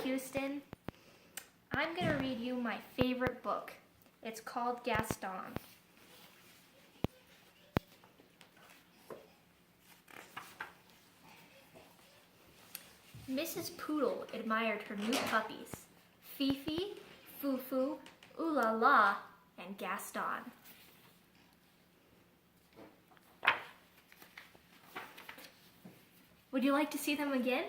Houston. I'm going to read you my favorite book. It's called Gaston. Mrs. Poodle admired her new puppies, Fifi, Fufu, Ooh La La, and Gaston. Would you like to see them again?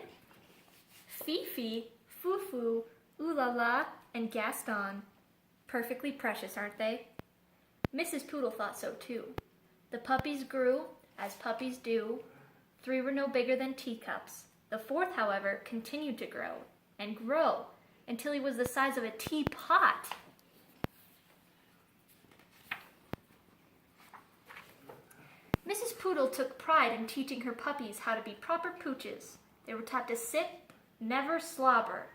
Fifi, Fufu, Ooh La La, and Gaston. Perfectly precious, aren't they? Mrs. Poodle thought so too. The puppies grew, as puppies do. 3 were no bigger than teacups. The 4th, however, continued to grow and grow until he was the size of a teapot. Mrs. Poodle took pride in teaching her puppies how to be proper pooches. They were taught to sit, never slobber.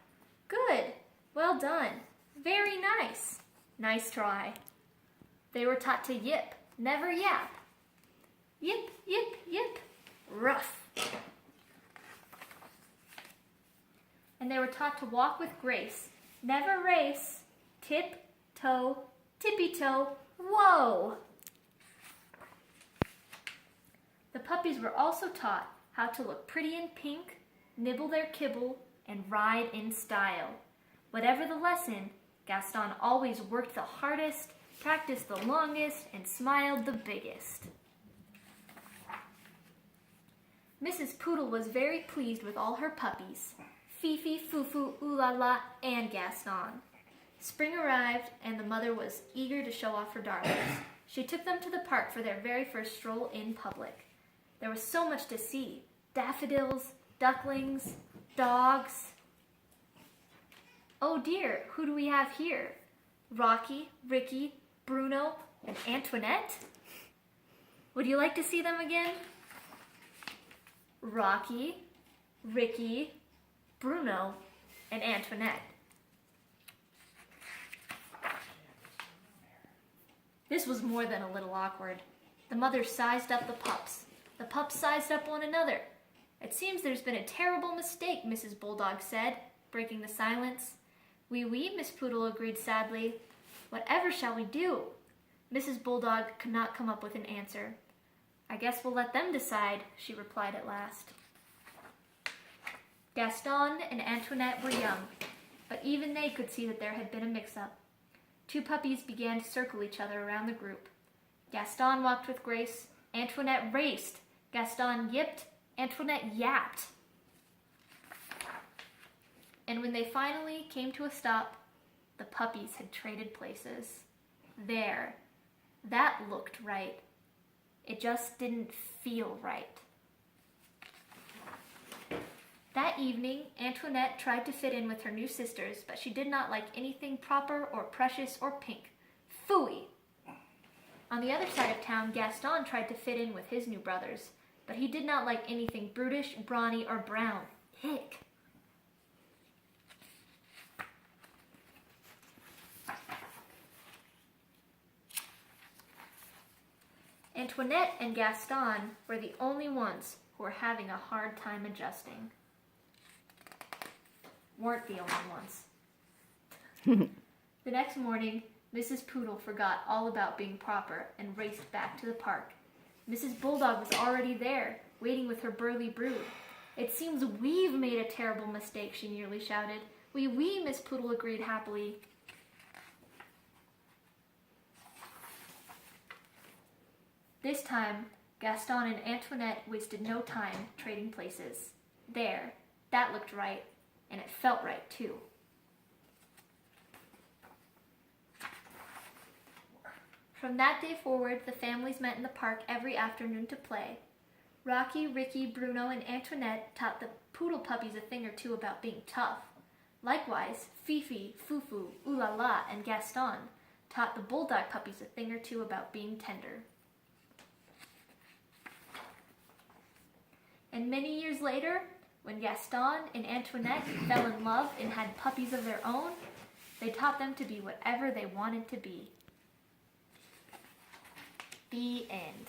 Good, well done, very nice, nice try. They were taught to yip, never yap. Yip, yip, yip, rough. And they were taught to walk with grace, never race, tip, toe, tippy-toe, whoa! The puppies were also taught how to look pretty in pink, nibble their kibble, and ride in style. Whatever the lesson, Gaston always worked the hardest, practiced the longest, and smiled the biggest. Mrs. Poodle was very pleased with all her puppies, Fifi, Fufu, Ooh La La, and Gaston. Spring arrived, and the mother was eager to show off her darlings. She took them to the park for their very first stroll in public. There was so much to see. Daffodils, ducklings, dogs. Oh dear, who do we have here? Rocky, Ricky, Bruno, and Antoinette? Would you like to see them again? Rocky, Ricky, Bruno, and Antoinette. This was more than a little awkward. The mother sized up the pups. The pups sized up one another. It seems there's been a terrible mistake, Mrs. Bulldog said, breaking the silence. Oui, oui, Miss Poodle agreed sadly. Whatever shall we do? Mrs. Bulldog could not come up with an answer. I guess we'll let them decide, she replied at last. Gaston and Antoinette were young, but even they could see that there had been a mix-up. 2 puppies began to circle each other around the group. Gaston walked with grace. Antoinette raced. Gaston yipped. Antoinette yapped. And when they finally came to a stop, the puppies had traded places. There. That looked right. It just didn't feel right. That evening, Antoinette tried to fit in with her new sisters, but she did not like anything proper or precious or pink. Phooey! On the other side of town, Gaston tried to fit in with his new brothers, but he did not like anything brutish, brawny, or brown. Hick! Antoinette and Gaston were the only ones who were having a hard time adjusting. Weren't the only ones. The next morning, Mrs. Poodle forgot all about being proper and raced back to the park. Mrs. Bulldog was already there, waiting with her burly brood. It seems we've made a terrible mistake, she nearly shouted. Oui, oui, Miss Poodle agreed happily. This time, Gaston and Antoinette wasted no time trading places. There, that looked right, and it felt right too. From that day forward, the families met in the park every afternoon to play. Rocky, Ricky, Bruno, and Antoinette taught the poodle puppies a thing or two about being tough. Likewise, Fifi, Fufu, Ooh La La, and Gaston taught the bulldog puppies a thing or two about being tender. And many years later, when Gaston and Antoinette fell in love and had puppies of their own, they taught them to be whatever they wanted to be. The end.